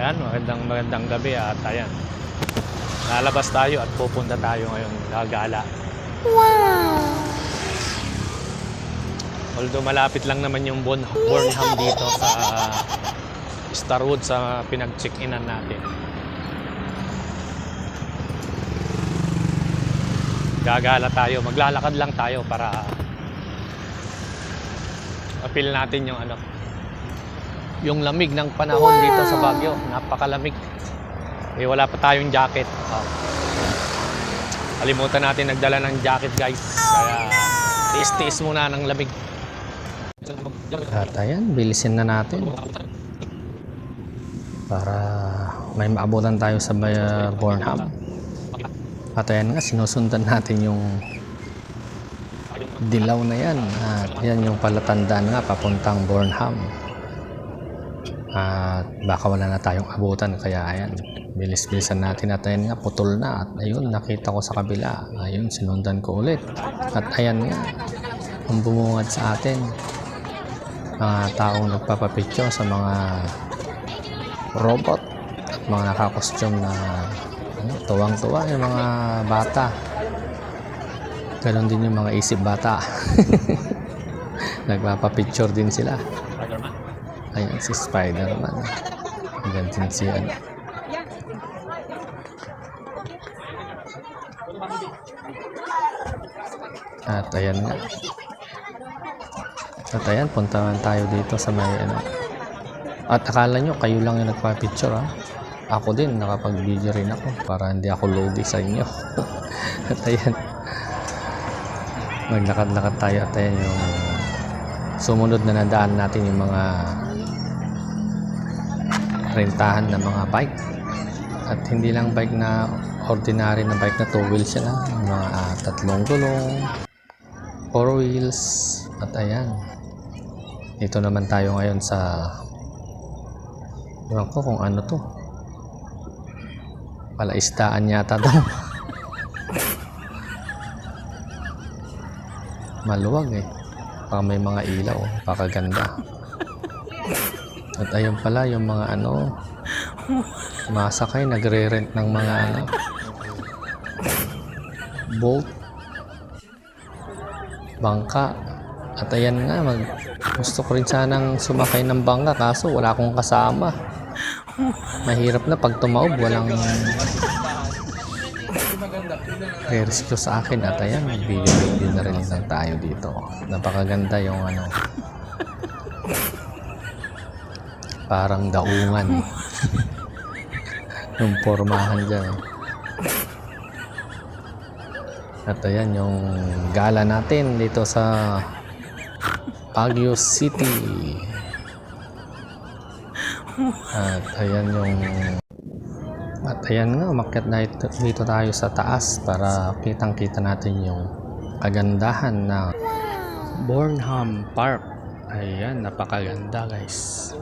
Ayan, magandang gabi at ayan. Lalabas tayo at pupunta tayo ngayon gagala. Wow! Although malapit lang naman yung Bornham dito sa Starwood sa pinag-check-inan natin. Gagala tayo, maglalakad lang tayo para appeal natin yung lamig ng panahon dito sa Baguio. Napakalamig. Eh wala pa tayong jacket. Kalimutan natin nagdala ng jacket, guys. Kaya tiis-tiis muna ng lamig. At ayan, bilisin na natin para may maabutan tayo sa Bornham. At ayan nga, sinusundan natin yung dilaw na yan. At yan yung palatandaan nga papuntang Bornham. At baka wala na tayong abutan, kaya ayan, bilis-bilisan natin. At ayan nga, putol na. At ayun, nakita ko sa kabila. Ayun, sinundan ko ulit. At ayan nga, ang bumungad sa atin, mga taong nagpapapicture sa mga robot at mga nakakostume na tuwang-tuwa yung mga bata. Ganon din yung mga isip bata. Nagpapapicture din sila. Ayan si Spider-Man. Gantin siya. At ayan nga. At ayan, puntahan tayo dito sa may At akala nyo, kayo lang yung nagpa-picture, ha? Ako din, nakapag-video rin ako para hindi ako loady sa inyo. At ayan, maglakad-lakad tayo. At ayan yung sumunod na nadaan natin yung mga rentahan na mga bike. At hindi lang bike na ordinary na bike na 2 wheels yan, ha? Mga 3 gulong, 4 wheels. At ayan, dito naman tayo ngayon sa, ewan ko kung ano to, palaistaan yata daw. Maluwag eh, baka may mga ilaw, pakaganda. At ayun pala yung mga masakay, nagre-rent ng mga boat, bangka. At ayan nga, gusto ko rin sanang sumakay ng bangka, kaso wala akong kasama. Mahirap na pag tumaob, walang rescue sa akin. At ayan, video na rin lang tayo dito. Napakaganda yung parang daungan. Yung pormahan dyan. At ayan yung gala natin dito sa Baguio City. At ayan nga, umakyat na dito tayo sa taas para kitang-kita natin yung kagandahan ng Bornham Park. Ayan, napakaganda, guys.